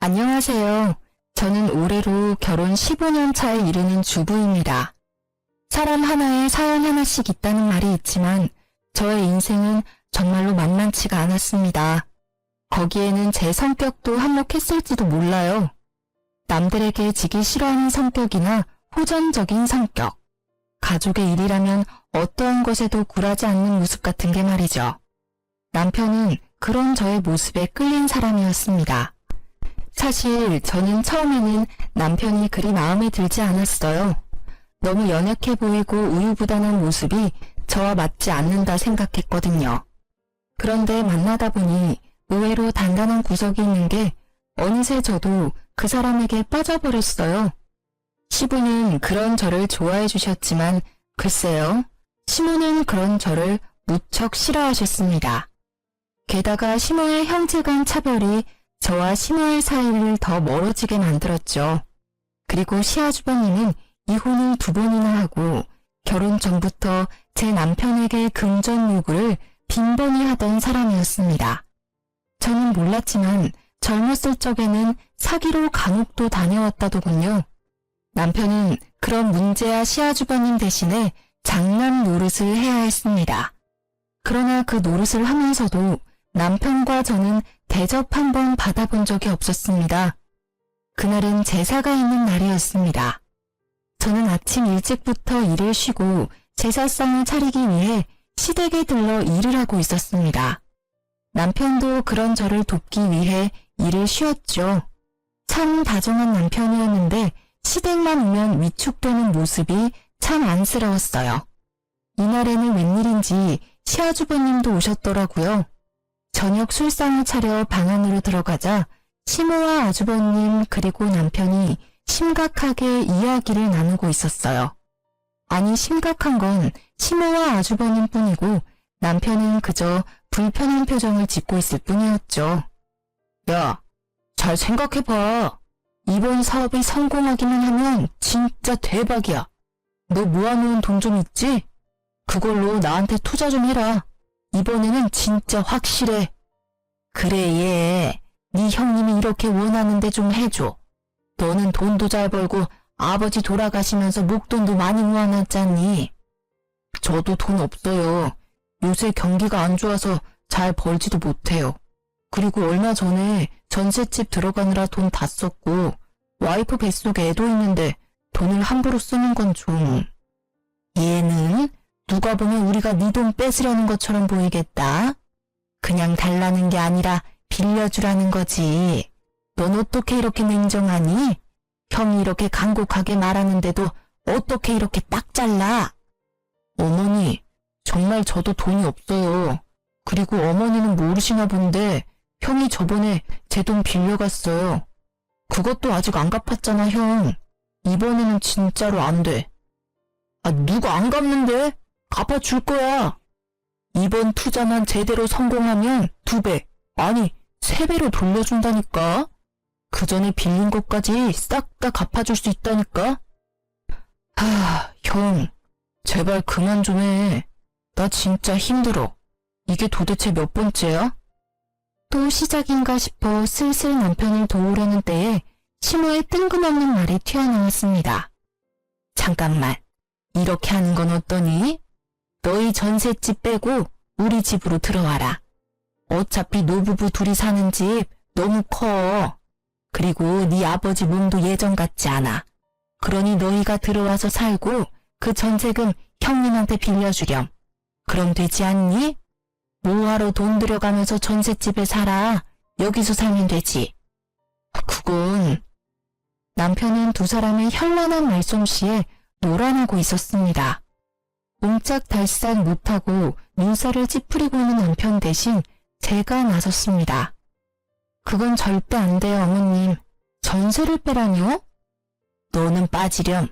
안녕하세요. 저는 올해로 결혼 15년 차에 이르는 주부입니다. 사람 하나에 사연 하나씩 있다는 말이 있지만 저의 인생은 정말로 만만치가 않았습니다. 거기에는 제 성격도 한몫했을지도 몰라요. 남들에게 지기 싫어하는 성격이나 호전적인 성격, 가족의 일이라면 어떠한 것에도 굴하지 않는 모습 같은 게 말이죠. 남편은 그런 저의 모습에 끌린 사람이었습니다. 사실 저는 처음에는 남편이 그리 마음에 들지 않았어요. 너무 연약해 보이고 우유부단한 모습이 저와 맞지 않는다 생각했거든요. 그런데 만나다 보니 의외로 단단한 구석이 있는 게 어느새 저도 그 사람에게 빠져버렸어요. 시부는 그런 저를 좋아해 주셨지만 글쎄요, 시모는 그런 저를 무척 싫어하셨습니다. 게다가 시모의 형제 간 차별이 저와 시모의 사이를 더 멀어지게 만들었죠. 그리고 시아주버님은 이혼을 2번이나 하고 결혼 전부터 제 남편에게 금전 요구를 빈번히 하던 사람이었습니다. 저는 몰랐지만 젊었을 적에는 사기로 감옥도 다녀왔다더군요. 남편은 그런 문제야 시아주버님 대신에 장남 노릇을 해야 했습니다. 그러나 그 노릇을 하면서도 남편과 저는 대접 한 번 받아본 적이 없었습니다. 그날은 제사가 있는 날이었습니다. 저는 아침 일찍부터 일을 쉬고 제사상을 차리기 위해 시댁에 들러 일을 하고 있었습니다. 남편도 그런 저를 돕기 위해 일을 쉬었죠. 참 다정한 남편이었는데 시댁만 오면 위축되는 모습이 참 안쓰러웠어요. 이날에는 웬일인지 시아주버님도 오셨더라고요. 저녁 술상을 차려 방 안으로 들어가자 시모와 아주버님 그리고 남편이 심각하게 이야기를 나누고 있었어요. 아니, 심각한 건 시모와 아주버님 뿐이고 남편은 그저 불편한 표정을 짓고 있을 뿐이었죠. 야, 잘 생각해봐. 이번 사업이 성공하기만 하면 진짜 대박이야. 너 모아놓은 돈 좀 있지? 그걸로 나한테 투자 좀 해라. 이번에는 진짜 확실해. 그래, 얘. 네 형님이 이렇게 원하는데 좀 해줘. 너는 돈도 잘 벌고 아버지 돌아가시면서 목돈도 많이 모아놨잖니. 저도 돈 없어요. 요새 경기가 안 좋아서 잘 벌지도 못해요. 그리고 얼마 전에 전셋집 들어가느라 돈 다 썼고 와이프 뱃속에 애도 있는데 돈을 함부로 쓰는 건 좀... 얘는 누가 보면 우리가 네 돈 뺏으려는 것처럼 보이겠다. 그냥 달라는 게 아니라 빌려주라는 거지. 넌 어떻게 이렇게 냉정하니? 형이 이렇게 간곡하게 말하는데도 어떻게 이렇게 딱 잘라? 어머니, 정말 저도 돈이 없어요. 그리고 어머니는 모르시나 본데 형이 저번에 제 돈 빌려갔어요. 그것도 아직 안 갚았잖아, 형. 이번에는 진짜로 안 돼. 아, 누가 안 갚는데? 갚아줄 거야. 이번 투자만 제대로 성공하면 2배, 아니 3배로 돌려준다니까. 그 전에 빌린 것까지 싹 다 갚아줄 수 있다니까. 형, 제발 그만 좀 해. 나 진짜 힘들어. 이게 도대체 몇 번째야? 또 시작인가 싶어 슬슬 남편을 도우려는 때에 시모의 뜬금없는 말이 튀어나왔습니다. 잠깐만, 이렇게 하는 건 어떠니? 너희 전셋집 빼고 우리 집으로 들어와라. 어차피 노부부 둘이 사는 집 너무 커. 그리고 네 아버지 몸도 예전 같지 않아. 그러니 너희가 들어와서 살고 그 전세금 형님한테 빌려주렴. 그럼 되지 않니? 뭐하러 돈 들여가면서 전셋집에 살아. 여기서 살면 되지. 그건... 남편은 두 사람의 현란한 말솜씨에 놀아나고 있었습니다. 옴짝달싹 못하고 눈살을 찌푸리고 있는 남편 대신 제가 나섰습니다. 그건 절대 안 돼요, 어머님. 전세를 빼라뇨? 너는 빠지렴.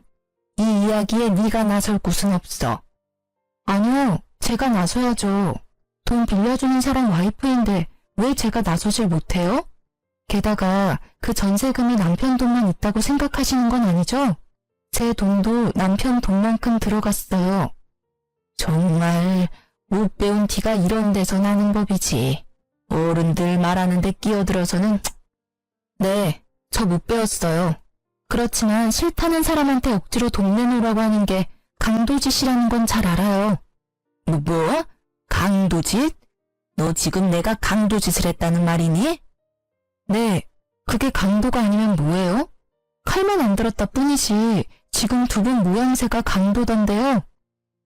이 이야기에 네가 나설 곳은 없어. 아니요, 제가 나서야죠. 돈 빌려주는 사람 와이프인데 왜 제가 나서질 못해요? 게다가 그 전세금이 남편 돈만 있다고 생각하시는 건 아니죠? 제 돈도 남편 돈만큼 들어갔어요. 정말 못 배운 티가 이런 데서 나는 법이지. 어른들 말하는데 끼어들어서는... 네, 저 못 배웠어요. 그렇지만 싫다는 사람한테 억지로 돈 내놓으라고 하는 게 강도짓이라는 건 잘 알아요. 뭐? 강도짓? 너 지금 내가 강도짓을 했다는 말이니? 네, 그게 강도가 아니면 뭐예요? 칼만 안 들었다 뿐이지 지금 두 분 모양새가 강도던데요.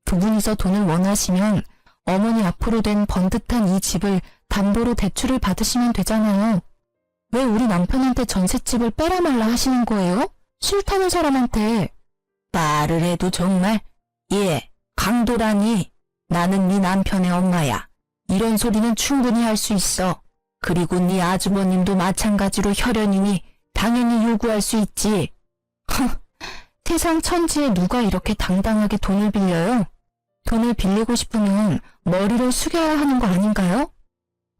두 분이서 돈을 원하시면 어머니 앞으로 된 번듯한 이 집을 담보로 대출을 받으시면 되잖아요. 왜 우리 남편한테 전셋집을 빼라 말라 하시는 거예요? 싫다는 사람한테. 말을 해도 정말. 예, 강도라니. 나는 네 남편의 엄마야. 이런 소리는 충분히 할 수 있어. 그리고 네 아주버님도 마찬가지로 혈연이니 당연히 요구할 수 있지. 세상 천지에 누가 이렇게 당당하게 돈을 빌려요? 돈을 빌리고 싶으면 머리를 숙여야 하는 거 아닌가요?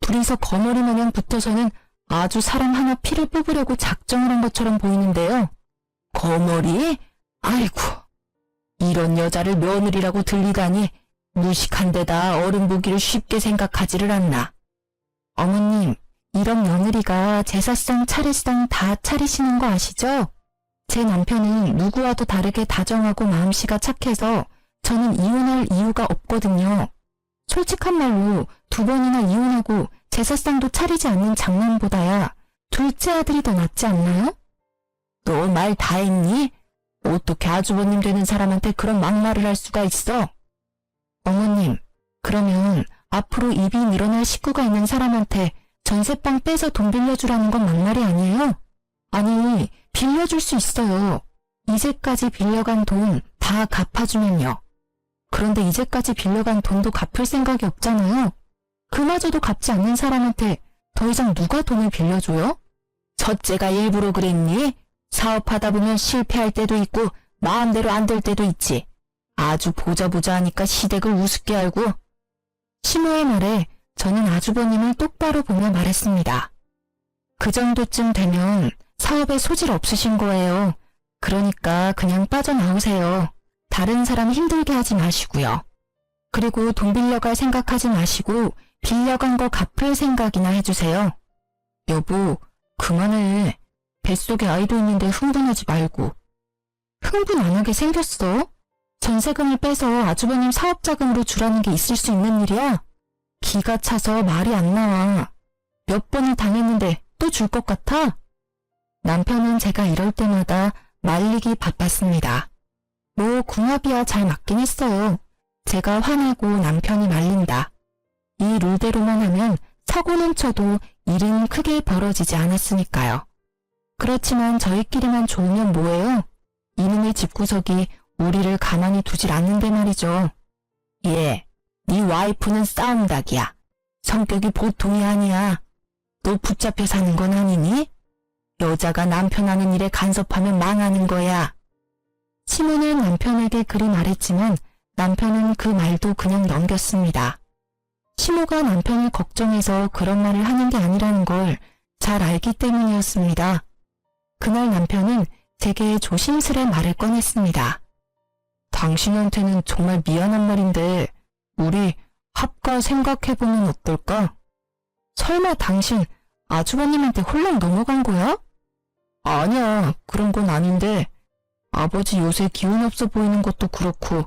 둘이서 거머리 마냥 붙어서는 아주 사람 하나 피를 뽑으려고 작정을 한 것처럼 보이는데요. 거머리? 아이고, 이런 여자를 며느리라고 들리다니 무식한 데다 어른 보기를 쉽게 생각하지를 않나. 어머님, 이런 며느리가 제사상 차례상 다 차리시는 거 아시죠? 제 남편은 누구와도 다르게 다정하고 마음씨가 착해서 저는 이혼할 이유가 없거든요. 솔직한 말로 두 번이나 이혼하고 제사상도 차리지 않는 장남보다야 둘째 아들이 더 낫지 않나요? 너 말 다 했니? 어떻게 아주버님 되는 사람한테 그런 막말을 할 수가 있어? 어머님, 그러면 앞으로 입이 늘어날 식구가 있는 사람한테 전셋방 빼서 돈 빌려주라는 건 막말이 아니에요? 아니, 빌려줄 수 있어요. 이제까지 빌려간 돈 다 갚아주면요. 그런데 이제까지 빌려간 돈도 갚을 생각이 없잖아요. 그마저도 갚지 않는 사람한테 더 이상 누가 돈을 빌려줘요? 첫째가 일부러 그랬니? 사업하다 보면 실패할 때도 있고 마음대로 안 될 때도 있지. 아주 보자 하니까 시댁을 우습게 알고. 시모의 말에 저는 아주버님을 똑바로 보며 말했습니다. 그 정도쯤 되면 사업에 소질 없으신 거예요. 그러니까 그냥 빠져나오세요. 다른 사람 힘들게 하지 마시고요. 그리고 돈 빌려갈 생각하지 마시고 빌려간 거 갚을 생각이나 해주세요. 여보, 그만해. 뱃속에 아이도 있는데 흥분하지 말고. 흥분 안 하게 생겼어? 전세금을 빼서 아주버님 사업자금으로 주라는 게 있을 수 있는 일이야? 기가 차서 말이 안 나와. 몇 번을 당했는데 또 줄 것 같아? 남편은 제가 이럴 때마다 말리기 바빴습니다. 뭐 궁합이야 잘 맞긴 했어요. 제가 화내고 남편이 말린다. 이 룰대로만 하면 사고는 쳐도 일은 크게 벌어지지 않았으니까요. 그렇지만 저희끼리만 좋으면 뭐예요? 이놈의 집구석이 우리를 가만히 두질 않는데 말이죠. 예, 네 와이프는 싸움닭이야. 성격이 보통이 아니야. 너 붙잡혀 사는 건 아니니? 여자가 남편 하는 일에 간섭하면 망하는 거야. 시모는 남편에게 그리 말했지만 남편은 그 말도 그냥 넘겼습니다. 시모가 남편을 걱정해서 그런 말을 하는 게 아니라는 걸 잘 알기 때문이었습니다. 그날 남편은 제게 조심스레 말을 꺼냈습니다. 당신한테는 정말 미안한 말인데 우리 합가 생각해보면 어떨까? 설마 당신 아주버님한테 홀랑 넘어간 거야? 아니야, 그런 건 아닌데 아버지 요새 기운 없어 보이는 것도 그렇고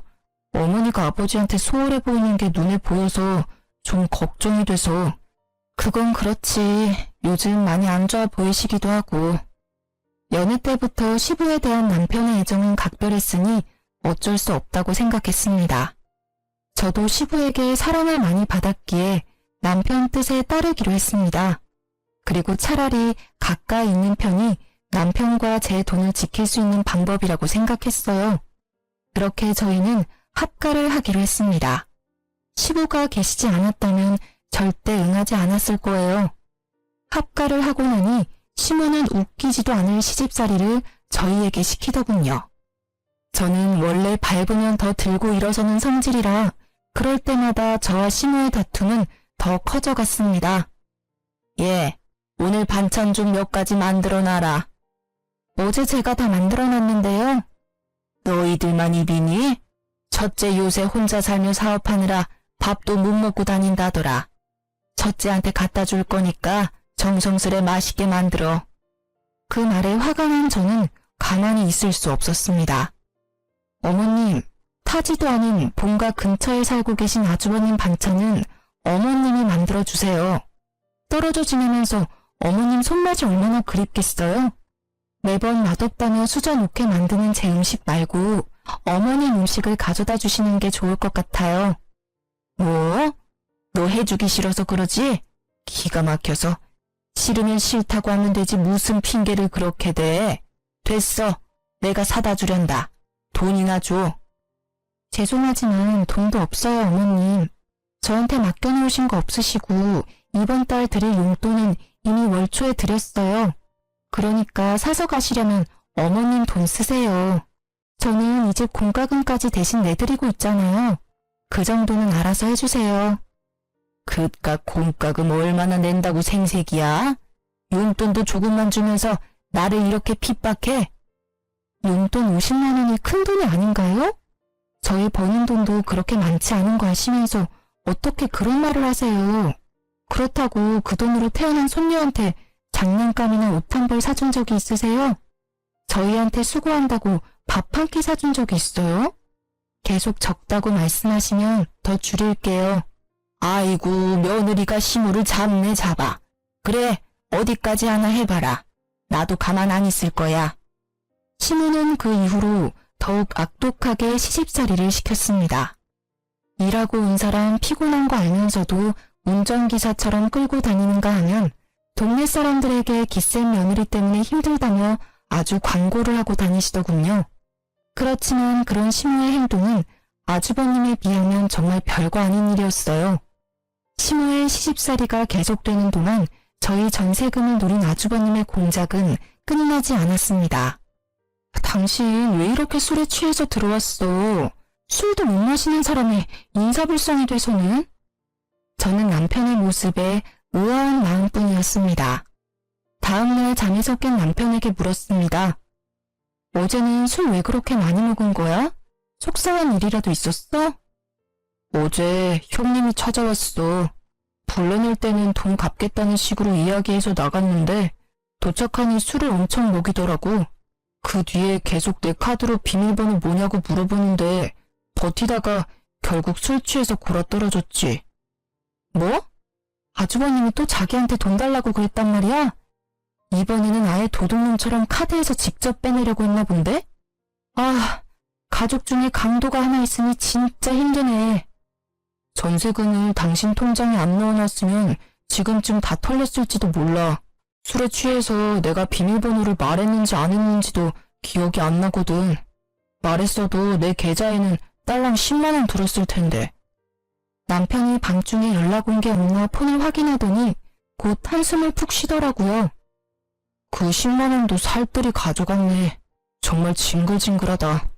어머니가 아버지한테 소홀해 보이는 게 눈에 보여서 좀 걱정이 돼서. 그건 그렇지. 요즘 많이 안 좋아 보이시기도 하고. 연애 때부터 시부에 대한 남편의 애정은 각별했으니 어쩔 수 없다고 생각했습니다. 저도 시부에게 사랑을 많이 받았기에 남편 뜻에 따르기로 했습니다. 그리고 차라리 가까이 있는 편이 남편과 제 돈을 지킬 수 있는 방법이라고 생각했어요. 그렇게 저희는 합가를 하기로 했습니다. 시부가 계시지 않았다면 절대 응하지 않았을 거예요. 합가를 하고 나니 시모는 웃기지도 않을 시집살이를 저희에게 시키더군요. 저는 원래 밟으면 더 들고 일어서는 성질이라 그럴 때마다 저와 시모의 다툼은 더 커져갔습니다. 예, 오늘 반찬 좀 몇 가지 만들어놔라. 어제 제가 다 만들어놨는데요. 너희들만 입이니? 첫째 요새 혼자 살며 사업하느라 밥도 못 먹고 다닌다더라. 첫째한테 갖다 줄 거니까 정성스레 맛있게 만들어. 그 말에 화가 난 저는 가만히 있을 수 없었습니다. 어머님, 타지도 않은 본가 근처에 살고 계신 아주버님 반찬은 어머님이 만들어주세요. 떨어져 지내면서 어머님 손맛이 얼마나 그립겠어요? 매번 맛없다며 수저놓게 만드는 제 음식 말고 어머님 음식을 가져다 주시는 게 좋을 것 같아요. 뭐? 너 해주기 싫어서 그러지? 기가 막혀서. 싫으면 싫다고 하면 되지 무슨 핑계를 그렇게 대. 됐어. 내가 사다 주련다. 돈이나 줘. 죄송하지만 돈도 없어요, 어머님. 저한테 맡겨놓으신 거 없으시고 이번 달 드릴 용돈은 이미 월초에 드렸어요. 그러니까 사서 가시려면 어머님 돈 쓰세요. 저는 이 집 공과금까지 대신 내드리고 있잖아요. 그 정도는 알아서 해주세요. 그깟 공과금 얼마나 낸다고 생색이야? 용돈도 조금만 주면서 나를 이렇게 핍박해? 용돈 50만 원이 큰 돈이 아닌가요? 저희 버는 돈도 그렇게 많지 않은 거 아시면서 어떻게 그런 말을 하세요? 그렇다고 그 돈으로 태어난 손녀한테 장난감이나 옷 한 벌 사준 적이 있으세요? 저희한테 수고한다고 밥 한 끼 사준 적이 있어요? 계속 적다고 말씀하시면 더 줄일게요. 아이고, 며느리가 시무를 잡네 잡아. 그래, 어디까지 하나 해봐라. 나도 가만 안 있을 거야. 시무는 그 이후로 더욱 악독하게 시집살이를 시켰습니다. 일하고 온 사람 피곤한 거 알면서도 운전기사처럼 끌고 다니는가 하면 동네 사람들에게 기센 며느리 때문에 힘들다며 아주 광고를 하고 다니시더군요. 그렇지만 그런 시무의 행동은 아주버님에 비하면 정말 별거 아닌 일이었어요. 시무의 시집살이가 계속되는 동안 저희 전세금을 노린 아주버님의 공작은 끊이지 않았습니다. 당신 왜 이렇게 술에 취해서 들어왔어? 술도 못 마시는 사람이 인사불성이 돼서는? 저는 남편의 모습에 의아한 마음뿐이었습니다. 다음날 잠에서 깬 남편에게 물었습니다. 어제는 술 왜 그렇게 많이 먹은 거야? 속상한 일이라도 있었어? 어제 형님이 찾아왔어. 불러낼 때는 돈 갚겠다는 식으로 이야기해서 나갔는데 도착하니 술을 엄청 먹이더라고. 그 뒤에 계속 내 카드로 비밀번호 뭐냐고 물어보는데 버티다가 결국 술 취해서 골아떨어졌지. 뭐? 아주버님이 또 자기한테 돈 달라고 그랬단 말이야? 이번에는 아예 도둑놈처럼 카드에서 직접 빼내려고 했나 본데? 아, 가족 중에 강도가 하나 있으니 진짜 힘드네. 전세금을 당신 통장에 안 넣어놨으면 지금쯤 다 털렸을지도 몰라. 술에 취해서 내가 비밀번호를 말했는지 안 했는지도 기억이 안 나거든. 말했어도 내 계좌에는 딸랑 10만 원 들었을 텐데. 남편이 밤중에 연락 온 게 없나 폰을 확인하더니 곧 한숨을 푹 쉬더라고요. 그 10만 원도 살뜰히 가져갔네. 정말 징글징글하다.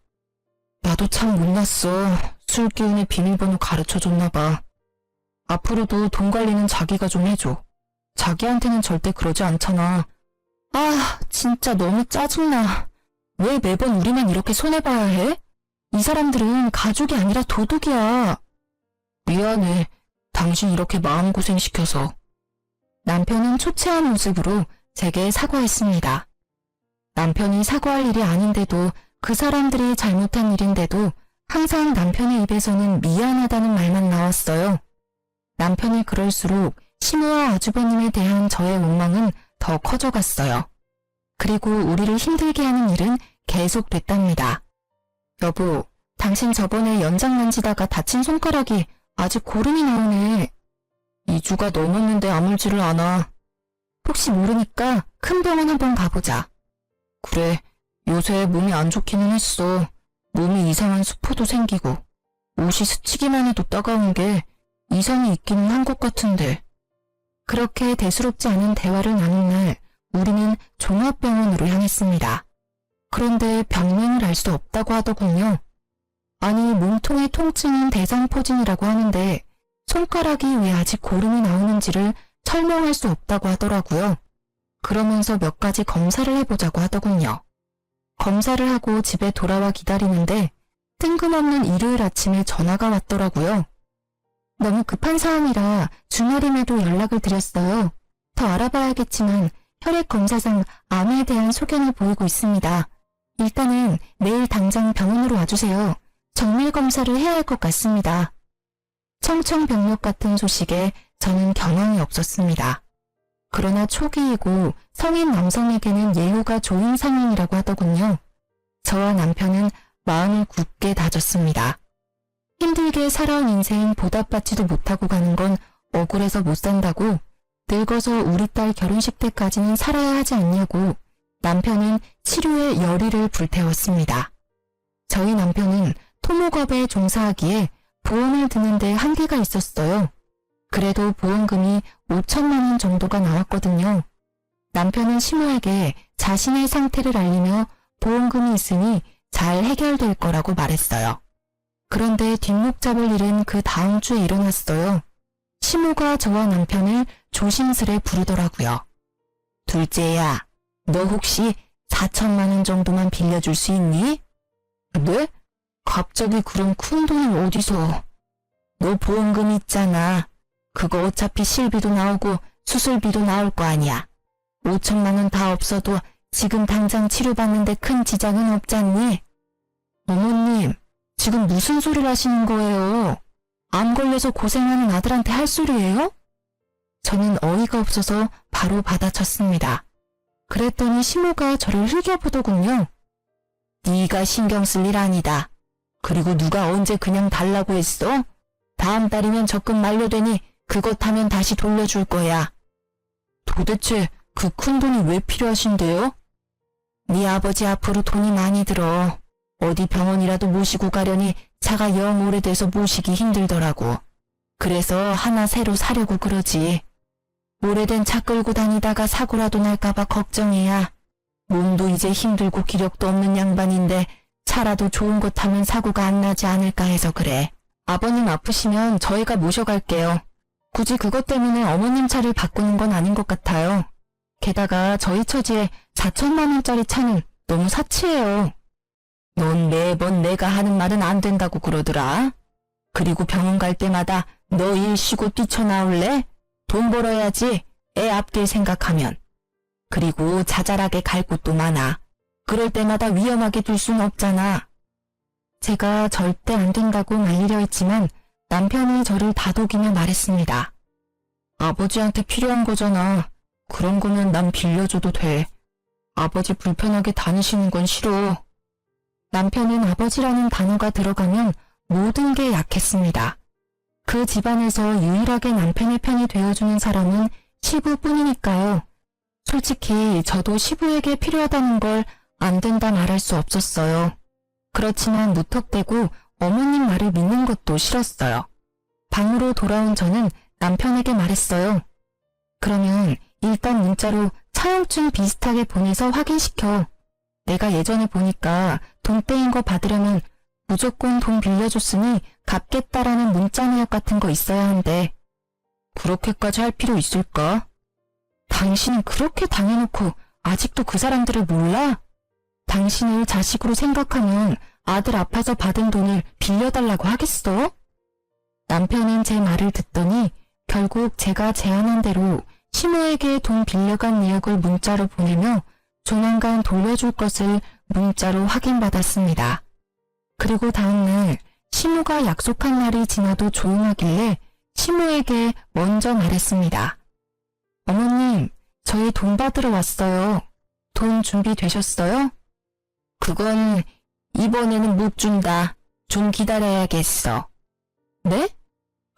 나도 참 못났어. 술 기운에 비밀번호 가르쳐줬나 봐. 앞으로도 돈 관리는 자기가 좀 해줘. 자기한테는 절대 그러지 않잖아. 아, 진짜 너무 짜증나. 왜 매번 우리만 이렇게 손해봐야 해? 이 사람들은 가족이 아니라 도둑이야. 미안해. 당신 이렇게 마음고생 시켜서. 남편은 초췌한 모습으로 제게 사과했습니다. 남편이 사과할 일이 아닌데도 그 사람들이 잘못한 일인데도 항상 남편의 입에서는 미안하다는 말만 나왔어요. 남편이 그럴수록 시무와 아주버님에 대한 저의 원망은 더 커져갔어요. 그리고 우리를 힘들게 하는 일은 계속됐답니다. 여보, 당신 저번에 연장 만지다가 다친 손가락이 아직 고름이 나오네. 2주가 넘었는데 아물지를 않아. 혹시 모르니까 큰 병원 한번 가보자. 그래, 요새 몸이 안 좋기는 했어. 몸이 이상한 수포도 생기고 옷이 스치기만 해도 따가운 게 이상이 있기는 한 것 같은데. 그렇게 대수롭지 않은 대화를 나눈 날 우리는 종합병원으로 향했습니다. 그런데 병명을 알 수 없다고 하더군요. 아니, 몸통의 통증은 대장포진이라고 하는데 손가락이 왜 아직 고름이 나오는지를 설명할 수 없다고 하더라고요. 그러면서 몇 가지 검사를 해보자고 하더군요. 검사를 하고 집에 돌아와 기다리는데 뜬금없는 일요일 아침에 전화가 왔더라고요. 너무 급한 사안이라 주말임에도 연락을 드렸어요. 더 알아봐야겠지만 혈액 검사상 암에 대한 소견을 보이고 있습니다. 일단은 내일 당장 병원으로 와주세요. 정밀 검사를 해야 할 것 같습니다. 청천벽력 같은 소식에 저는 경황이 없었습니다. 그러나 초기이고 성인 남성에게는 예후가 좋은 상황이라고 하더군요. 저와 남편은 마음을 굳게 다졌습니다. 힘들게 살아온 인생 보답받지도 못하고 가는 건 억울해서 못 산다고, 늙어서 우리 딸 결혼식 때까지는 살아야 하지 않냐고 남편은 치료에 열의를 불태웠습니다. 저희 남편은 토목업에 종사하기에 보험을 드는데 한계가 있었어요. 그래도 보험금이 5천만 원 정도가 나왔거든요. 남편은 시모에게 자신의 상태를 알리며 보험금이 있으니 잘 해결될 거라고 말했어요. 그런데 뒷목 잡을 일은 그 다음 주에 일어났어요. 시모가 저와 남편을 조심스레 부르더라고요. 둘째야, 너 혹시 4천만 원 정도만 빌려줄 수 있니? 네? 갑자기 그런 큰 돈을 어디서? 너 보험금 있잖아. 그거 어차피 실비도 나오고 수술비도 나올 거 아니야. 5천만 원 다 없어도 지금 당장 치료받는데 큰 지장은 없잖니? 어머님, 지금 무슨 소리를 하시는 거예요? 암 걸려서 고생하는 아들한테 할 소리예요? 저는 어이가 없어서 바로 받아쳤습니다. 그랬더니 시모가 저를 흘겨보더군요. 네가 신경 쓸 일 아니다. 그리고 누가 언제 그냥 달라고 했어? 다음 달이면 적금 만료되니 그것 하면 다시 돌려줄 거야. 도대체 그 큰 돈이 왜 필요하신데요? 네 아버지 앞으로 돈이 많이 들어. 어디 병원이라도 모시고 가려니 차가 영 오래돼서 모시기 힘들더라고. 그래서 하나 새로 사려고 그러지. 오래된 차 끌고 다니다가 사고라도 날까봐 걱정이야. 몸도 이제 힘들고 기력도 없는 양반인데 차라도 좋은 것 타면 사고가 안 나지 않을까 해서 그래. 아버님 아프시면 저희가 모셔갈게요. 굳이 그것 때문에 어머님 차를 바꾸는 건 아닌 것 같아요. 게다가 저희 처지에 4천만 원짜리 차는 너무 사치해요. 넌 매번 내가 하는 말은 안 된다고 그러더라. 그리고 병원 갈 때마다 너 일 쉬고 뛰쳐나올래? 돈 벌어야지, 애 앞길 생각하면. 그리고 자잘하게 갈 곳도 많아. 그럴 때마다 위험하게 둘 순 없잖아. 제가 절대 안 된다고 말리려 했지만 남편이 저를 다독이며 말했습니다. 아버지한테 필요한 거잖아. 그런 거면 난 빌려줘도 돼. 아버지 불편하게 다니시는 건 싫어. 남편은 아버지라는 단어가 들어가면 모든 게 약했습니다. 그 집안에서 유일하게 남편의 편이 되어주는 사람은 시부뿐이니까요. 솔직히 저도 시부에게 필요하다는 걸 안 된다 말할 수 없었어요. 그렇지만 무턱대고 어머님 말을 믿는 것도 싫었어요. 방으로 돌아온 저는 남편에게 말했어요. 그러면 일단 문자로 차용증 비슷하게 보내서 확인시켜. 내가 예전에 보니까 돈 떼인 거 받으려면 무조건 돈 빌려줬으니 갚겠다라는 문자 내역 같은 거 있어야 한대. 그렇게까지 할 필요 있을까? 당신은 그렇게 당해놓고 아직도 그 사람들을 몰라? 당신을 자식으로 생각하면 아들 아파서 받은 돈을 빌려달라고 하겠어? 남편은 제 말을 듣더니 결국 제가 제안한 대로 시모에게 돈 빌려간 내역을 문자로 보내며 조만간 돌려줄 것을 문자로 확인받았습니다. 그리고 다음날 시모가 약속한 날이 지나도 조용하길래 시모에게 먼저 말했습니다. 어머님, 저희 돈 받으러 왔어요. 돈 준비되셨어요? 그건 이번에는 못 준다. 좀 기다려야겠어. 네?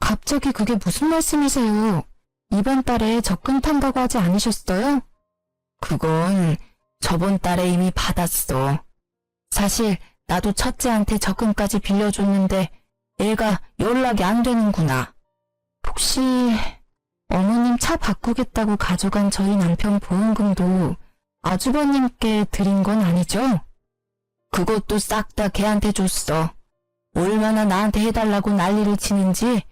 갑자기 그게 무슨 말씀이세요? 이번 달에 적금 탄다고 하지 않으셨어요? 그건 저번 달에 이미 받았어. 사실 나도 첫째한테 적금까지 빌려줬는데 애가 연락이 안 되는구나. 혹시 어머님 차 바꾸겠다고 가져간 저희 남편 보험금도 아주버님께 드린 건 아니죠? 그것도 싹 다 걔한테 줬어. 얼마나 나한테 해달라고 난리를 치는지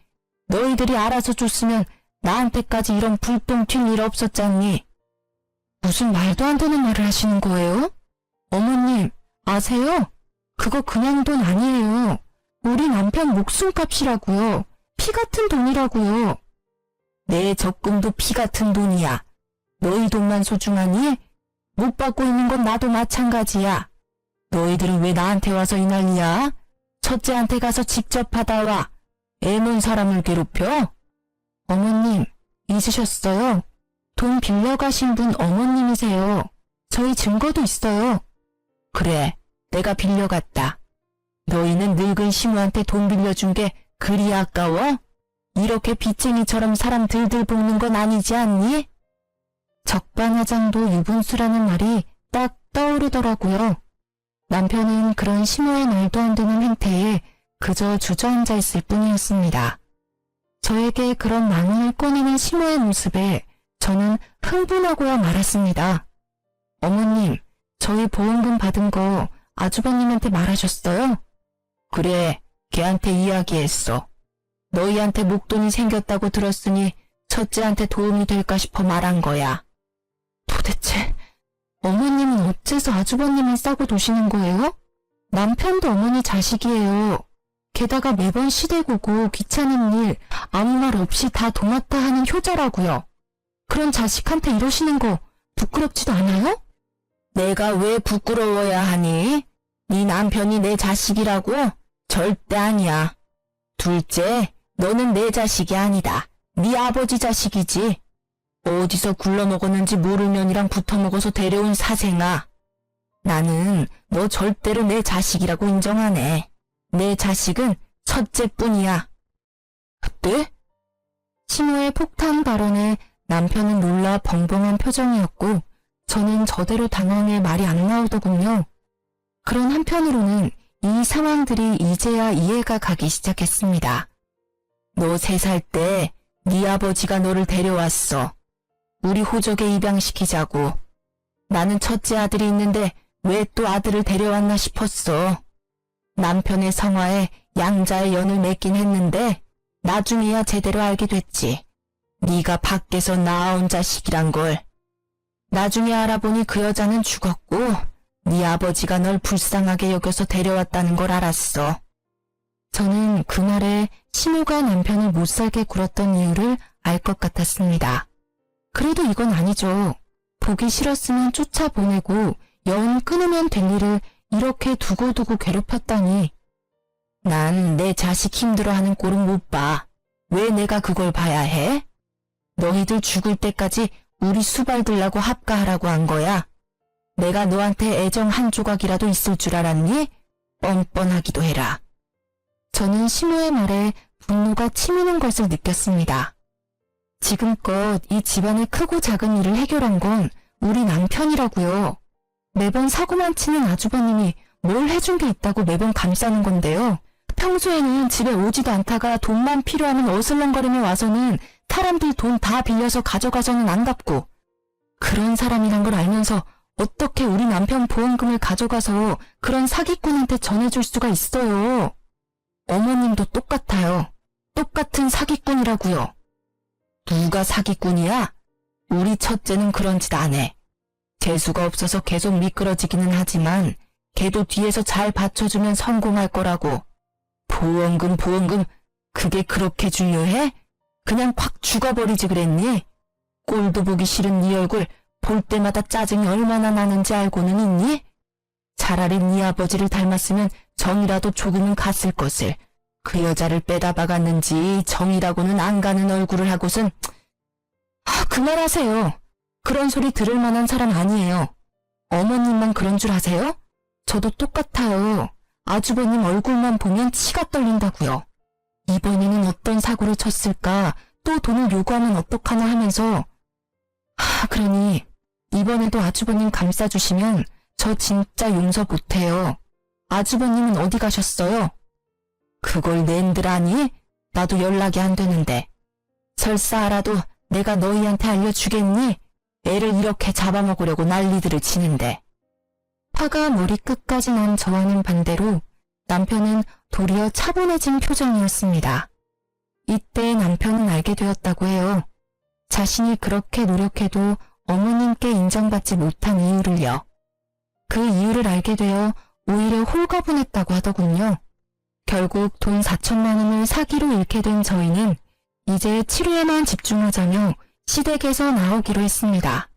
너희들이 알아서 줬으면 나한테까지 이런 불똥 튈 일 없었잖니. 무슨 말도 안 되는 말을 하시는 거예요? 어머님, 아세요? 그거 그냥 돈 아니에요. 우리 남편 목숨값이라고요. 피 같은 돈이라고요. 내 적금도 피 같은 돈이야. 너희 돈만 소중하니? 못 받고 있는 건 나도 마찬가지야. 너희들은 왜 나한테 와서 이 난리야? 첫째한테 가서 직접 받아와. 애먼 사람을 괴롭혀? 어머님, 잊으셨어요? 돈 빌려가신 분 어머님이세요. 저희 증거도 있어요. 그래, 내가 빌려갔다. 너희는 늙은 시무한테 돈 빌려준 게 그리 아까워? 이렇게 빚쟁이처럼 사람 들들 볶는 건 아니지 않니? 적반하장도 유분수라는 말이 딱 떠오르더라고요. 남편은 그런 시무의 말도 안 되는 행태에 그저 주저앉아 있을 뿐이었습니다. 저에게 그런 망언을 꺼내는 시무의 모습에 저는 흥분하고야 말았습니다. 어머님, 저희 보험금 받은 거 아주버님한테 말하셨어요? 그래, 걔한테 이야기했어. 너희한테 목돈이 생겼다고 들었으니 첫째한테 도움이 될까 싶어 말한 거야. 도대체 어머님은 어째서 아주버님을 싸고 도시는 거예요? 남편도 어머니 자식이에요. 게다가 매번 시대고고 귀찮은 일 아무 말 없이 다 도맡아 하는 효자라고요. 그런 자식한테 이러시는 거 부끄럽지도 않아요? 내가 왜 부끄러워야 하니? 네 남편이 내 자식이라고? 절대 아니야. 둘째, 너는 내 자식이 아니다. 네 아버지 자식이지. 어디서 굴러먹었는지 모를 년이랑 붙어먹어서 데려온 사생아. 나는 너 절대로 내 자식이라고 인정하네. 내 자식은 첫째뿐이야. 네? 시모의 폭탄 발언에 남편은 놀라 벙벙한 표정이었고 저는 저대로 당황해 말이 안 나오더군요. 그런 한편으로는 이 상황들이 이제야 이해가 가기 시작했습니다. 너 3살 때 네 아버지가 너를 데려왔어. 우리 호적에 입양시키자고. 나는 첫째 아들이 있는데 왜 또 아들을 데려왔나 싶었어. 남편의 성화에 양자의 연을 맺긴 했는데 나중에야 제대로 알게 됐지. 네가 밖에서 낳아온 자식이란 걸. 나중에 알아보니 그 여자는 죽었고 네 아버지가 널 불쌍하게 여겨서 데려왔다는 걸 알았어. 저는 그 말에 시모가 남편을 못살게 굴었던 이유를 알 것 같았습니다. 그래도 이건 아니죠. 보기 싫었으면 쫓아보내고 연 끊으면 될 일을 이렇게 두고두고 괴롭혔다니. 난 내 자식 힘들어하는 꼴은 못 봐. 왜 내가 그걸 봐야 해? 너희들 죽을 때까지 우리 수발 들라고 합가하라고 한 거야. 내가 너한테 애정 한 조각이라도 있을 줄 알았니? 뻔뻔하기도 해라. 저는 시모의 말에 분노가 치미는 것을 느꼈습니다. 지금껏 이 집안의 크고 작은 일을 해결한 건 우리 남편이라고요. 매번 사고만 치는 아주버님이 뭘 해준 게 있다고 매번 감싸는 건데요. 평소에는 집에 오지도 않다가 돈만 필요하면 어슬렁거리며 와서는 사람들 돈 다 빌려서 가져가서는 안 갚고, 그런 사람이란 걸 알면서 어떻게 우리 남편 보험금을 가져가서 그런 사기꾼한테 전해줄 수가 있어요. 어머님도 똑같아요. 똑같은 사기꾼이라고요. 누가 사기꾼이야? 우리 첫째는 그런 짓 안 해. 재수가 없어서 계속 미끄러지기는 하지만 걔도 뒤에서 잘 받쳐주면 성공할 거라고. 보험금 그게 그렇게 중요해? 그냥 확 죽어버리지 그랬니? 꼴도 보기 싫은 네 얼굴 볼 때마다 짜증이 얼마나 나는지 알고는 있니? 차라리 네 아버지를 닮았으면 정이라도 조금은 갔을 것을. 그 여자를 빼다 박았는지 정이라고는 안 가는 얼굴을 하고선. 그만하세요. 그런 소리 들을 만한 사람 아니에요. 어머님만 그런 줄 아세요? 저도 똑같아요. 아주버님 얼굴만 보면 치가 떨린다고요. 이번에는 어떤 사고를 쳤을까, 또 돈을 요구하면 어떡하나 하면서. 그러니 이번에도 아주버님 감싸주시면 저 진짜 용서 못해요. 아주버님은 어디 가셨어요? 그걸 낸들 아니? 나도 연락이 안 되는데. 설사 알아도 내가 너희한테 알려주겠니? 애를 이렇게 잡아먹으려고 난리들을 치는데. 화가 머리끝까지 난 저와는 반대로 남편은 도리어 차분해진 표정이었습니다. 이때 남편은 알게 되었다고 해요. 자신이 그렇게 노력해도 어머님께 인정받지 못한 이유를요. 그 이유를 알게 되어 오히려 홀가분했다고 하더군요. 결국 돈 4천만 원을 사기로 잃게 된 저희는 이제 치료에만 집중하자며 시댁에서 나오기로 했습니다.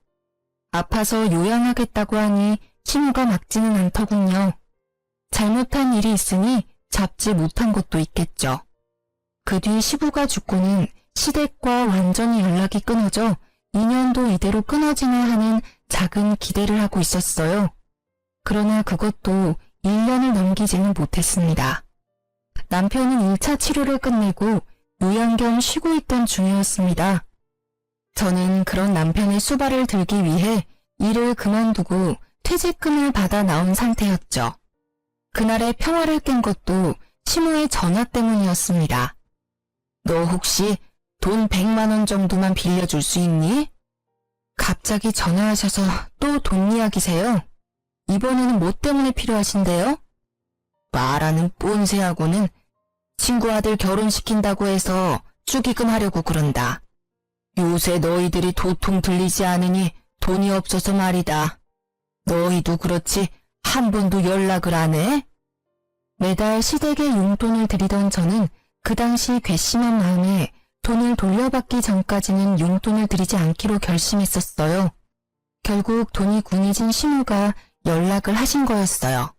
아파서 요양하겠다고 하니 시무가 막지는 않더군요. 잘못한 일이 있으니 잡지 못한 것도 있겠죠. 그 뒤 시부가 죽고는 시댁과 완전히 연락이 끊어져 2년도 이대로 끊어지나 하는 작은 기대를 하고 있었어요. 그러나 그것도 1년을 넘기지는 못했습니다. 남편은 1차 치료를 끝내고 요양 겸 쉬고 있던 중이었습니다. 저는 그런 남편의 수발을 들기 위해 일을 그만두고 퇴직금을 받아 나온 상태였죠. 그날의 평화를 깬 것도 시모의 전화 때문이었습니다. 너 혹시 돈 100만 원 정도만 빌려줄 수 있니? 갑자기 전화하셔서 또 돈 이야기세요? 이번에는 뭐 때문에 필요하신데요? 말하는 꼰세하고는 친구 아들 결혼시킨다고 해서 축의금 하려고 그런다. 요새 너희들이 도통 들리지 않으니 돈이 없어서 말이다. 너희도 그렇지 한 번도 연락을 안 해? 매달 시댁에 용돈을 드리던 저는 그 당시 괘씸한 마음에 돈을 돌려받기 전까지는 용돈을 드리지 않기로 결심했었어요. 결국 돈이 궁해진 시무가 연락을 하신 거였어요.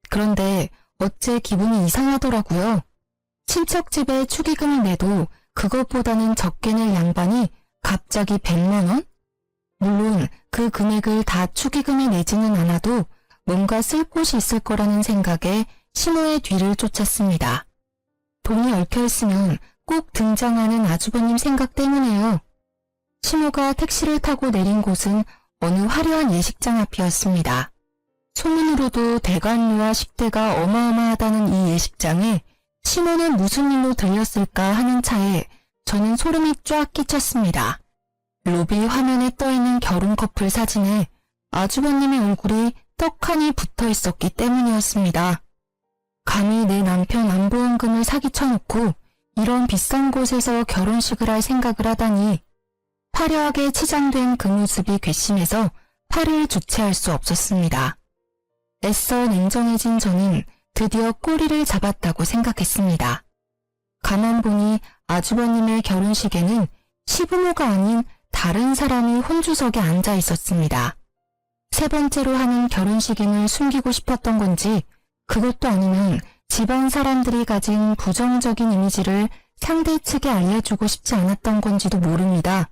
그런데 어째 기분이 이상하더라고요. 친척 집에 축의금을 내도 그것보다는 적게 낼 양반이 갑자기 100만 원? 물론 그 금액을 다 축의금에 내지는 않아도 뭔가 쓸 곳이 있을 거라는 생각에 시모의 뒤를 쫓았습니다. 돈이 얽혀있으면 꼭 등장하는 아주버님 생각 때문에요. 시모가 택시를 타고 내린 곳은 어느 화려한 예식장 앞이었습니다. 소문으로도 대관료와 식대가 어마어마하다는 이 예식장에 시모는 무슨 일로 들렸을까 하는 차에 저는 소름이 쫙 끼쳤습니다. 로비 화면에 떠있는 결혼 커플 사진에 아주버님의 얼굴이 떡하니 붙어 있었기 때문이었습니다. 감히 내 남편 안보험금을 사기쳐놓고 이런 비싼 곳에서 결혼식을 할 생각을 하다니 화려하게 치장된 그 모습이 괘씸해서 팔을 주체할 수 없었습니다. 애써 냉정해진 저는 드디어 꼬리를 잡았다고 생각했습니다. 가만 보니 아주버님의 결혼식에는 시부모가 아닌 다른 사람이 혼주석에 앉아 있었습니다. 세 번째로 하는 결혼식임을 숨기고 싶었던 건지 그것도 아니면 집안 사람들이 가진 부정적인 이미지를 상대 측에 알려주고 싶지 않았던 건지도 모릅니다.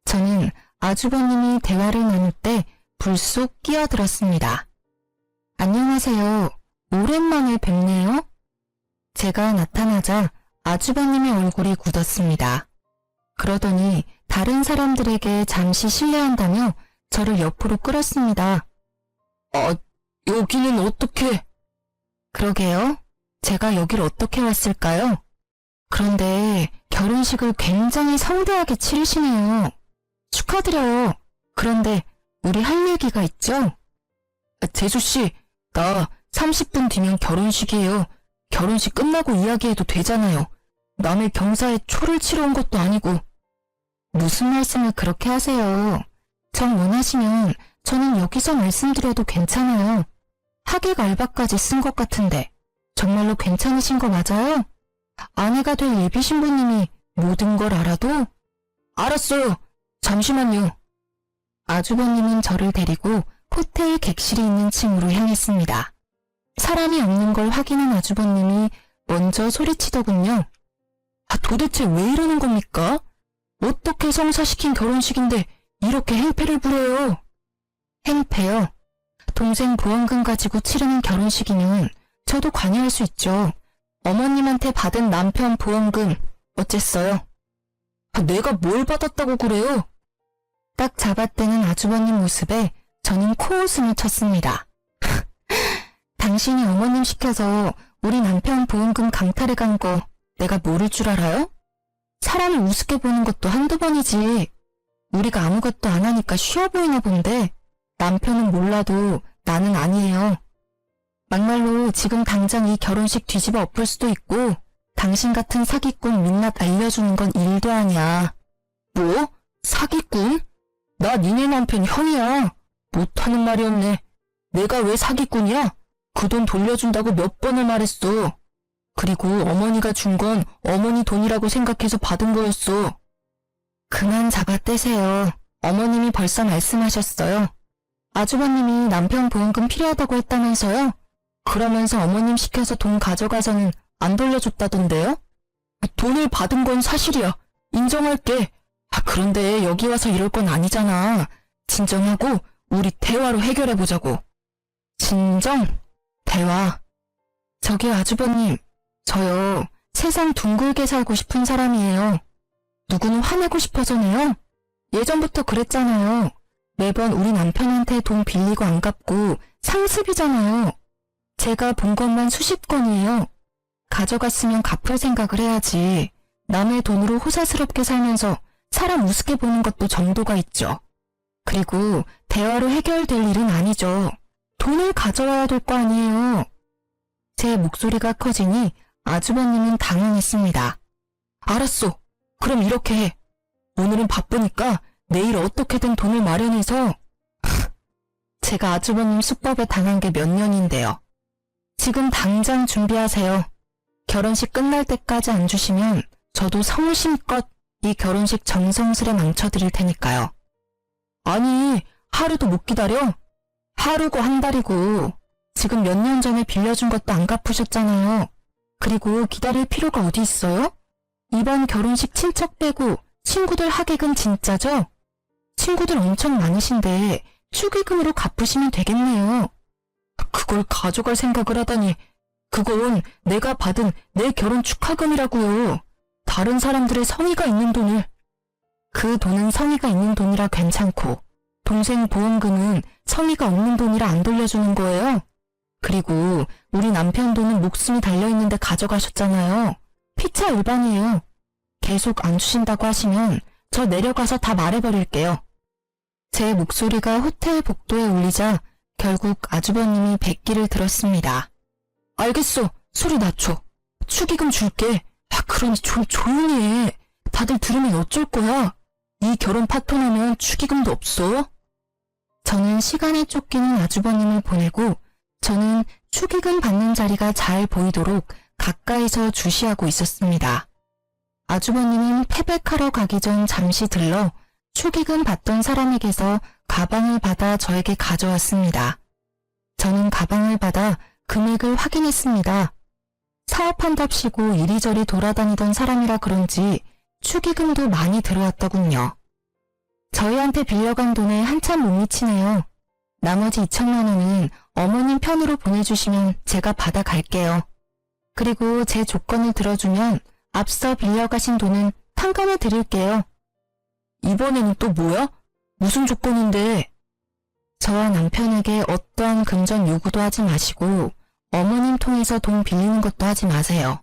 저는 아주버님이 대화를 나눌 때 불쑥 끼어들었습니다. 안녕하세요. 오랜만에 뵙네요. 제가 나타나자 아주버님의 얼굴이 굳었습니다. 그러더니 다른 사람들에게 잠시 실례한다며 저를 옆으로 끌었습니다. 여기는 어떻게? 그러게요. 제가 여길 어떻게 왔을까요? 그런데 결혼식을 굉장히 성대하게 치르시네요. 축하드려요. 그런데 우리 할 얘기가 있죠? 재수씨, 나 30분 뒤면 결혼식이에요. 결혼식 끝나고 이야기해도 되잖아요. 남의 경사에 초를 치러 온 것도 아니고. 무슨 말씀을 그렇게 하세요. 정 원하시면 저는 여기서 말씀드려도 괜찮아요. 하객 알바까지 쓴 것 같은데 정말로 괜찮으신 거 맞아요? 아내가 될 예비 신부님이 모든 걸 알아도? 알았어요. 잠시만요. 아주버님은 저를 데리고 호텔 객실이 있는 층으로 향했습니다. 사람이 없는 걸 확인한 아주버님이 먼저 소리치더군요. 도대체 왜 이러는 겁니까? 어떻게 성사시킨 결혼식인데 이렇게 행패를 부려요? 행패요? 동생 보험금 가지고 치르는 결혼식이면 저도 관여할 수 있죠. 어머님한테 받은 남편 보험금 어쨌어요? 내가 뭘 받았다고 그래요? 딱 잡아떼는 아주버님 모습에 저는 코웃음을 쳤습니다. 당신이 어머님 시켜서 우리 남편 보험금 강탈해 간 거 내가 모를 줄 알아요? 사람을 우습게 보는 것도 한두 번이지. 우리가 아무것도 안 하니까 쉬워 보이나 본데 남편은 몰라도 나는 아니에요. 막말로 지금 당장 이 결혼식 뒤집어 엎을 수도 있고 당신 같은 사기꾼 민낯 알려주는 건 일도 아니야. 뭐? 사기꾼? 나 니네 남편 형이야. 못하는 말이 없네. 내가 왜 사기꾼이야? 그 돈 돌려준다고 몇 번을 말했어. 그리고 어머니가 준 건 어머니 돈이라고 생각해서 받은 거였어. 그만 잡아떼세요. 어머님이 벌써 말씀하셨어요. 아주버님이 남편 보험금 필요하다고 했다면서요? 그러면서 어머님 시켜서 돈 가져가서는 안 돌려줬다던데요? 돈을 받은 건 사실이야. 인정할게. 그런데 여기 와서 이럴 건 아니잖아. 진정하고 우리 대화로 해결해보자고. 진정? 대화. 저기 아주버님, 저요. 세상 둥글게 살고 싶은 사람이에요. 누구는 화내고 싶어서네요. 예전부터 그랬잖아요. 매번 우리 남편한테 돈 빌리고 안 갚고 상습이잖아요. 제가 본 것만 수십 건이에요. 가져갔으면 갚을 생각을 해야지. 남의 돈으로 호사스럽게 살면서 사람 우습게 보는 것도 정도가 있죠. 그리고 대화로 해결될 일은 아니죠. 돈을 가져와야 될 거 아니에요. 제 목소리가 커지니 아주버님은 당황했습니다. 알았어. 그럼 이렇게 해. 오늘은 바쁘니까 내일 어떻게든 돈을 마련해서. 제가 아주버님 수법에 당한 게 몇 년인데요. 지금 당장 준비하세요. 결혼식 끝날 때까지 안 주시면 저도 성심껏 이 결혼식 정성스레 망쳐드릴 테니까요. 아니, 하루도 못 기다려? 하루고 한 달이고 지금 몇 년 전에 빌려준 것도 안 갚으셨잖아요. 그리고 기다릴 필요가 어디 있어요? 이번 결혼식 친척 빼고 친구들 하객은 진짜죠? 친구들 엄청 많으신데 축의금으로 갚으시면 되겠네요. 그걸 가져갈 생각을 하다니. 그건 내가 받은 내 결혼 축하금이라고요. 다른 사람들의 성의가 있는 돈을. 그 돈은 성의가 있는 돈이라 괜찮고 동생 보험금은 성의가 없는 돈이라 안 돌려주는 거예요. 그리고 우리 남편 돈은 목숨이 달려있는데 가져가셨잖아요. 피차 일반이에요. 계속 안 주신다고 하시면 저 내려가서 다 말해버릴게요. 제 목소리가 호텔 복도에 울리자 결국 아주버님이 백기를 들었습니다. 알겠어. 소리 낮춰. 축의금 줄게. 그러니 좀 조용히 해. 다들 들으면 어쩔 거야. 이 결혼 파토나면 축의금도 없어. 저는 시간에 쫓기는 아주버님을 보내고 저는 축의금 받는 자리가 잘 보이도록 가까이서 주시하고 있었습니다. 아주버님은 패백하러 가기 전 잠시 들러 축의금 받던 사람에게서 가방을 받아 저에게 가져왔습니다. 저는 가방을 받아 금액을 확인했습니다. 사업한답시고 이리저리 돌아다니던 사람이라 그런지 축의금도 많이 들어왔더군요. 저희한테 빌려간 돈에 한참 못 미치네요. 나머지 2천만 원은 어머님 편으로 보내주시면 제가 받아갈게요. 그리고 제 조건을 들어주면 앞서 빌려가신 돈은 탕감해 드릴게요. 이번에는 또 뭐야? 무슨 조건인데? 저와 남편에게 어떠한 금전 요구도 하지 마시고 어머님 통해서 돈 빌리는 것도 하지 마세요.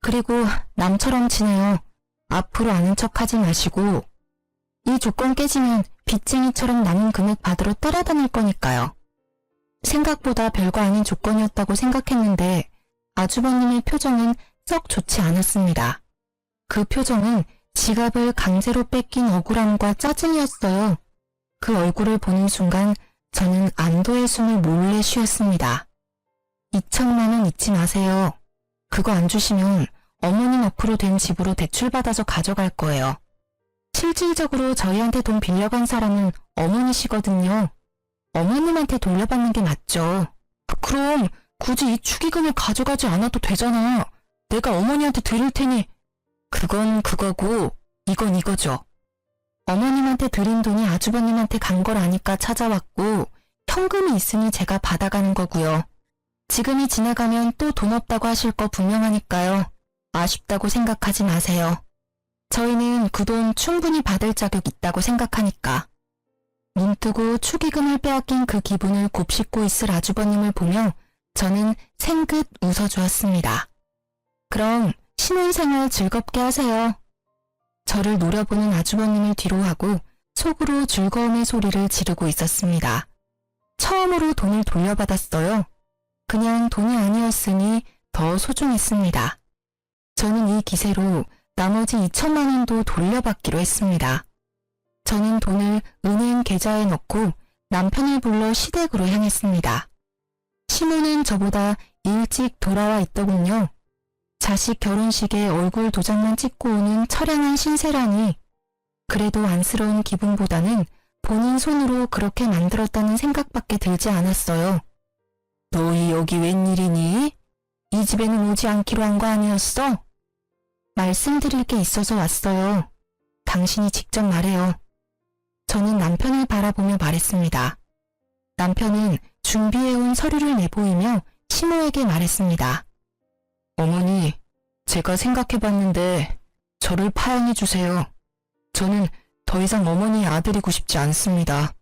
그리고 남처럼 지내요. 앞으로 아는 척 하지 마시고 이 조건 깨지면 빚쟁이처럼 남은 금액 받으러 따라다닐 거니까요. 생각보다 별거 아닌 조건이었다고 생각했는데 아주버님의 표정은 썩 좋지 않았습니다. 그 표정은 지갑을 강제로 뺏긴 억울함과 짜증이었어요. 그 얼굴을 보는 순간 저는 안도의 숨을 몰래 쉬었습니다. 2천만 원 잊지 마세요. 그거 안 주시면 어머님 앞으로 된 집으로 대출받아서 가져갈 거예요. 실질적으로 저희한테 돈 빌려간 사람은 어머니시거든요. 어머님한테 돌려받는 게 맞죠. 그럼 굳이 이 축의금을 가져가지 않아도 되잖아. 내가 어머니한테 드릴 테니. 그건 그거고 이건 이거죠. 어머님한테 드린 돈이 아주버님한테 간 걸 아니까 찾아왔고 현금이 있으니 제가 받아가는 거고요. 지금이 지나가면 또 돈 없다고 하실 거 분명하니까요. 아쉽다고 생각하지 마세요. 저희는 그 돈 충분히 받을 자격 있다고 생각하니까. 눈 뜨고 축의금을 빼앗긴 그 기분을 곱씹고 있을 아주버님을 보며 저는 생긋 웃어주었습니다. 그럼 신혼생활 즐겁게 하세요. 저를 노려보는 아주버님을 뒤로하고 속으로 즐거움의 소리를 지르고 있었습니다. 처음으로 돈을 돌려받았어요. 그냥 돈이 아니었으니 더 소중했습니다. 저는 이 기세로 나머지 2천만 원도 돌려받기로 했습니다. 저는 돈을 은행 계좌에 넣고 남편을 불러 시댁으로 향했습니다. 시모는 저보다 일찍 돌아와 있더군요. 자식 결혼식에 얼굴 도장만 찍고 오는 처량한 신세라니 그래도 안쓰러운 기분보다는 본인 손으로 그렇게 만들었다는 생각밖에 들지 않았어요. 너희 여기 웬일이니? 이 집에는 오지 않기로 한 거 아니었어? 말씀드릴 게 있어서 왔어요. 당신이 직접 말해요. 저는 남편을 바라보며 말했습니다. 남편은 준비해온 서류를 내보이며 시모에게 말했습니다. 어머니, 제가 생각해봤는데 저를 파양해 주세요. 저는 더 이상 어머니의 아들이고 싶지 않습니다.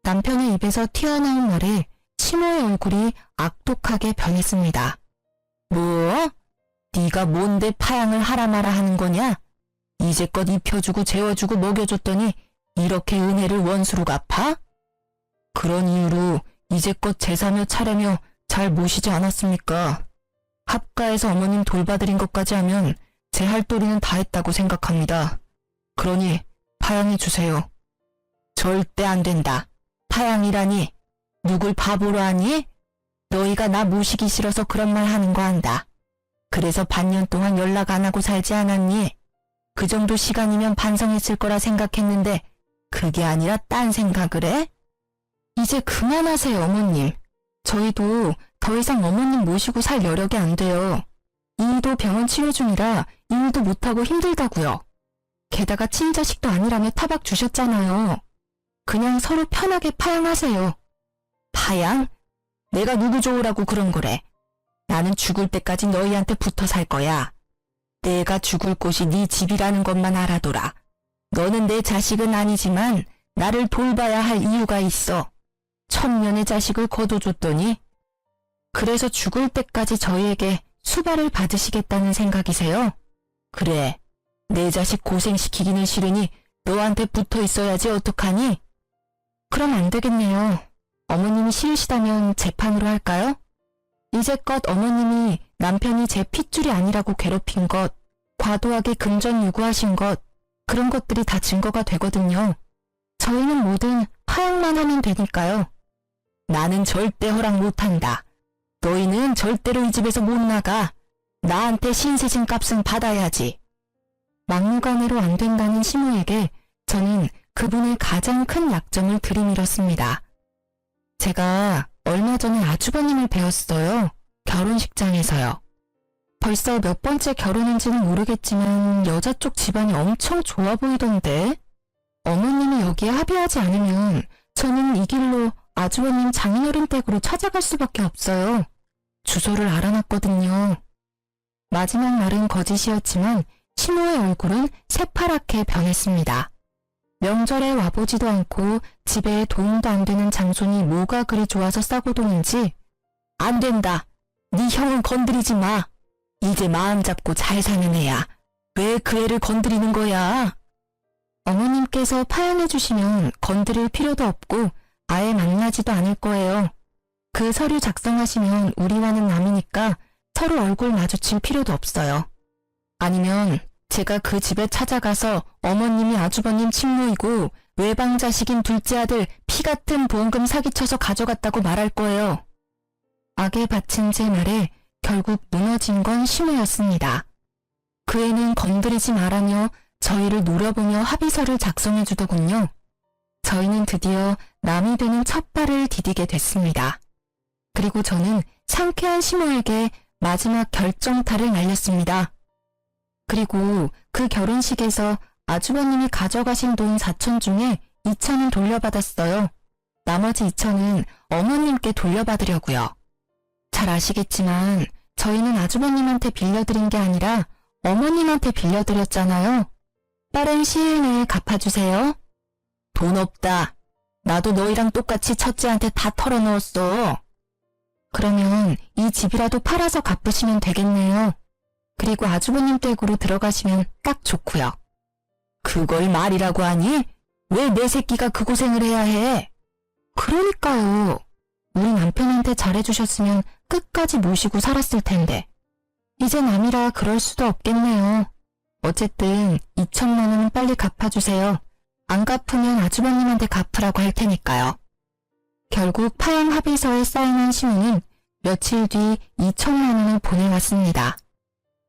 남편의 입에서 튀어나온 말에 시모의 얼굴이 악독하게 변했습니다. 뭐? 네가 뭔데 파양을 하라 마라 하는 거냐? 이제껏 입혀주고 재워주고 먹여줬더니 이렇게 은혜를 원수로 갚아? 그런 이유로 이제껏 제사며 차례며 잘 모시지 않았습니까? 합가에서 어머님 돌봐드린 것까지 하면 제 할 도리는 다 했다고 생각합니다. 그러니 파양해 주세요. 절대 안 된다. 파양이라니. 누굴 바보로 하니? 너희가 나 모시기 싫어서 그런 말 하는 거 안다. 그래서 반년 동안 연락 안 하고 살지 않았니? 그 정도 시간이면 반성했을 거라 생각했는데 그게 아니라 딴 생각을 해? 이제 그만하세요, 어머님. 저희도 더 이상 어머님 모시고 살 여력이 안 돼요. 이도 병원 치료 중이라 일도 못하고 힘들다고요. 게다가 친자식도 아니라며 타박 주셨잖아요. 그냥 서로 편하게 파양하세요. 파양? 내가 누구 좋으라고 그런 거래. 나는 죽을 때까지 너희한테 붙어 살 거야. 내가 죽을 곳이 네 집이라는 것만 알아둬라. 너는 내 자식은 아니지만 나를 돌봐야 할 이유가 있어. 천년의 자식을 거둬줬더니 그래서 죽을 때까지 저희에게 수발을 받으시겠다는 생각이세요? 그래, 내 자식 고생시키기는 싫으니 너한테 붙어 있어야지 어떡하니? 그럼 안 되겠네요. 어머님이 싫으시다면 재판으로 할까요? 이제껏 어머님이 남편이 제 핏줄이 아니라고 괴롭힌 것, 과도하게 금전 요구하신 것, 그런 것들이 다 증거가 되거든요. 저희는 뭐든 파양만 하면 되니까요. 나는 절대 허락 못한다. 너희는 절대로 이 집에서 못 나가. 나한테 신세진 값은 받아야지. 막무가내로 안 된다는 시모에게 저는 그분의 가장 큰 약점을 들이밀었습니다. 제가 얼마 전에 아주버님을 배웠어요. 결혼식장에서요. 벌써 몇 번째 결혼인지는 모르겠지만 여자 쪽 집안이 엄청 좋아 보이던데 어머님이 여기에 합의하지 않으면 저는 이 길로 아주버님 장인어른 댁으로 찾아갈 수밖에 없어요. 주소를 알아놨거든요. 마지막 말은 거짓이었지만 시모의 얼굴은 새파랗게 변했습니다. 명절에 와보지도 않고 집에 도움도 안 되는 장손이 뭐가 그리 좋아서 싸고 도는지. 안 된다. 네 형은 건드리지 마. 이제 마음 잡고 잘 사는 애야. 왜 그 애를 건드리는 거야? 어머님께서 파양해 주시면 건드릴 필요도 없고 아예 만나지도 않을 거예요. 그 서류 작성하시면 우리와는 남이니까 서로 얼굴 마주칠 필요도 없어요. 아니면 제가 그 집에 찾아가서 어머님이 아주버님 친모이고 외방 자식인 둘째 아들 피 같은 보험금 사기쳐서 가져갔다고 말할 거예요. 악에 바친 제 말에 결국 무너진 건 시모였습니다. 그 애는 건드리지 말라며 저희를 노려보며 합의서를 작성해 주더군요. 저희는 드디어 남이 되는 첫 발을 디디게 됐습니다. 그리고 저는 상쾌한 시모에게 마지막 결정타를 날렸습니다. 그리고 그 결혼식에서 아주버님이 가져가신 돈 4천 중에 2천은 돌려받았어요. 나머지 2천은 어머님께 돌려받으려고요. 잘 아시겠지만 저희는 아주버님한테 빌려드린 게 아니라 어머님한테 빌려드렸잖아요. 빠른 시일 내에 갚아주세요. 돈 없다. 나도 너희랑 똑같이 첫째한테 다 털어넣었어. 그러면 이 집이라도 팔아서 갚으시면 되겠네요. 그리고 아주버님 댁으로 들어가시면 딱 좋고요. 그걸 말이라고 하니? 왜 내 새끼가 그 고생을 해야 해? 그러니까요. 우리 남편한테 잘해주셨으면 끝까지 모시고 살았을 텐데. 이제 남이라 그럴 수도 없겠네요. 어쨌든 2천만 원은 빨리 갚아주세요. 안 갚으면 아주버님한테 갚으라고 할 테니까요. 결국 파양 합의서에 사인한 시모는 며칠 뒤 2천만 원을 보내왔습니다.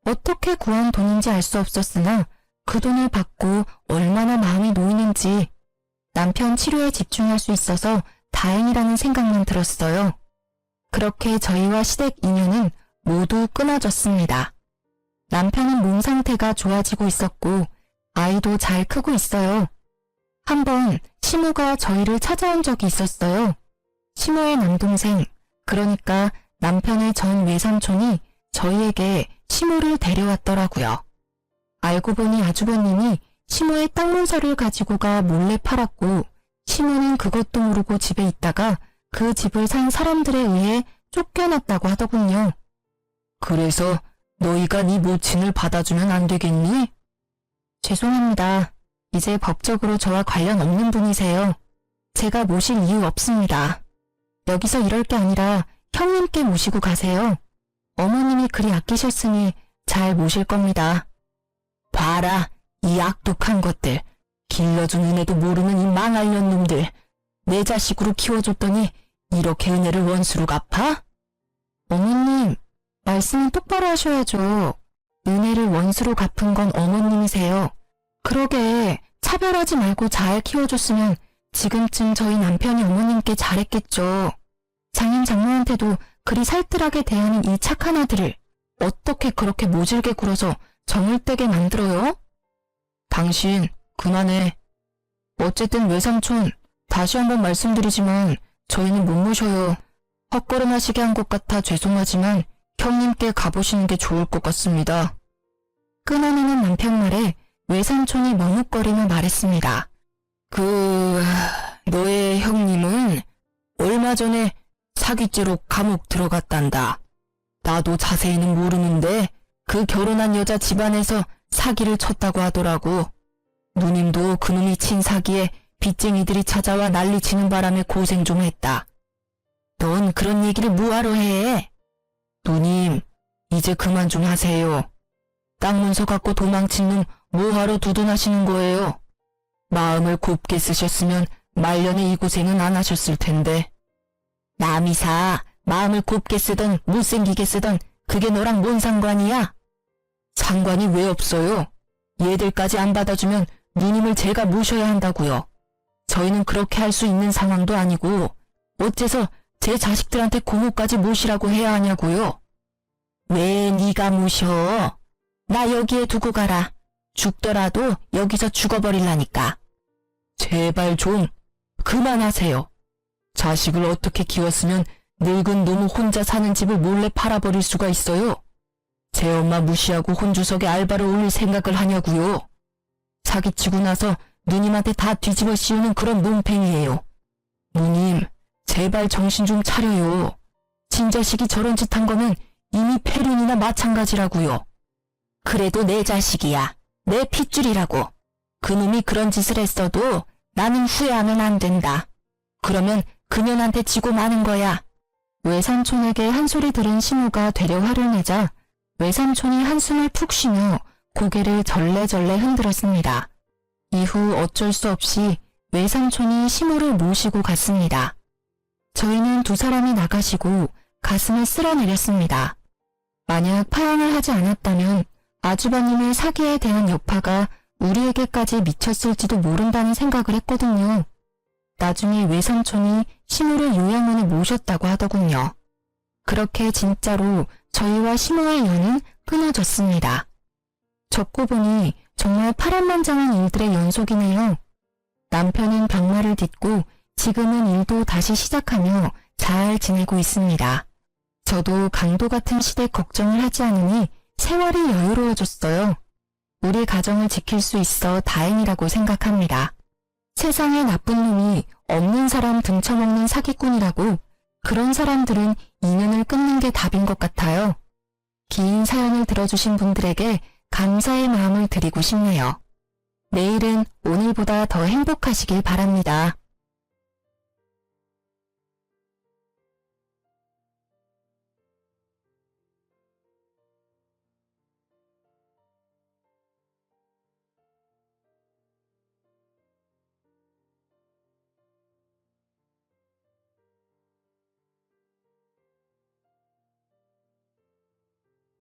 어떻게 구한 돈인지 알 수 없었으나 그 돈을 받고 얼마나 마음이 놓이는지 남편 치료에 집중할 수 있어서 다행이라는 생각만 들었어요. 그렇게 저희와 시댁 인연은 모두 끊어졌습니다. 남편은 몸 상태가 좋아지고 있었고 아이도 잘 크고 있어요. 한번 시모가 저희를 찾아온 적이 있었어요. 시모의 남동생, 그러니까 남편의 전 외삼촌이 저희에게 시모를 데려왔더라고요. 알고 보니 아주버님이 시모의 땅 문서를 가지고 가 몰래 팔았고 시모는 그것도 모르고 집에 있다가 그 집을 산 사람들에 의해 쫓겨났다고 하더군요. 그래서 너희가 네 모친을 받아주면 안 되겠니? 죄송합니다. 이제 법적으로 저와 관련 없는 분이세요. 제가 모실 이유 없습니다. 여기서 이럴 게 아니라 형님께 모시고 가세요. 어머님이 그리 아끼셨으니 잘 모실 겁니다. 봐라, 이 악독한 것들. 길러준 은혜도 모르는 이 망할 년놈들. 내 자식으로 키워줬더니 이렇게 은혜를 원수로 갚아? 어머님, 말씀은 똑바로 하셔야죠. 은혜를 원수로 갚은 건 어머님이세요. 그러게 차별하지 말고 잘 키워줬으면 지금쯤 저희 남편이 어머님께 잘했겠죠. 장인 장모한테도 그리 살뜰하게 대하는 이 착한 아들을 어떻게 그렇게 모질게 굴어서 정을 떼게 만들어요? 당신 그만해. 어쨌든 외삼촌, 다시 한번 말씀드리지만 저희는 못 모셔요. 헛걸음하시게 한 것 같아 죄송하지만 형님께 가보시는 게 좋을 것 같습니다. 끊어내는 남편 말에 외삼촌이 머뭇거리며 말했습니다. 너의 형님은 얼마 전에 사기죄로 감옥 들어갔단다. 나도 자세히는 모르는데 그 결혼한 여자 집안에서 사기를 쳤다고 하더라고. 누님도 그놈이 친 사기에 빚쟁이들이 찾아와 난리치는 바람에 고생 좀 했다. 넌 그런 얘기를 뭐하러 해? 누님, 이제 그만 좀 하세요. 땅 문서 갖고 도망친 놈 뭐하러 두둔하시는 거예요? 마음을 곱게 쓰셨으면 말년에 이 고생은 안 하셨을 텐데. 남이사, 마음을 곱게 쓰던 못생기게 쓰던 그게 너랑 뭔 상관이야? 상관이 왜 없어요? 얘들까지 안 받아주면 누님을 제가 모셔야 한다고요. 저희는 그렇게 할 수 있는 상황도 아니고 어째서 제 자식들한테 고모까지 모시라고 해야 하냐고요. 왜 네가 모셔? 나 여기에 두고 가라. 죽더라도 여기서 죽어버릴라니까. 제발 좀 그만하세요. 자식을 어떻게 키웠으면 늙은 노모 혼자 사는 집을 몰래 팔아버릴 수가 있어요? 제 엄마 무시하고 혼주석에 알바를 올릴 생각을 하냐고요. 사기치고 나서 누님한테 다 뒤집어 씌우는 그런 놈팽이에요. 누님, 제발 정신 좀 차려요. 친자식이 저런 짓 한 거면 이미 폐륜이나 마찬가지라고요. 그래도 내 자식이야. 내 핏줄이라고. 그놈이 그런 짓을 했어도 나는 후회하면 안 된다. 그러면 그년한테 지고 마는 거야. 외삼촌에게 한 소리 들은 신우가 되려 화를 내자 외삼촌이 한숨을 푹 쉬며 고개를 절레절레 흔들었습니다. 이후 어쩔 수 없이 외삼촌이 시모를 모시고 갔습니다. 저희는 두 사람이 나가시고 가슴을 쓸어내렸습니다. 만약 파양을 하지 않았다면 아주버님의 사기에 대한 여파가 우리에게까지 미쳤을지도 모른다는 생각을 했거든요. 나중에 외삼촌이 시모를 요양원에 모셨다고 하더군요. 그렇게 진짜로 저희와 시모의 연은 끊어졌습니다. 적고 보니 정말 파란만장한 일들의 연속이네요. 남편은 병마를 딛고 지금은 일도 다시 시작하며 잘 지내고 있습니다. 저도 강도 같은 시댁 걱정을 하지 않으니 세월이 여유로워졌어요. 우리 가정을 지킬 수 있어 다행이라고 생각합니다. 세상에 나쁜 놈이 없는 사람 등쳐먹는 사기꾼이라고 그런 사람들은 인연을 끊는 게 답인 것 같아요. 긴 사연을 들어주신 분들에게 감사의 마음을 드리고 싶네요. 내일은 오늘보다 더 행복하시길 바랍니다.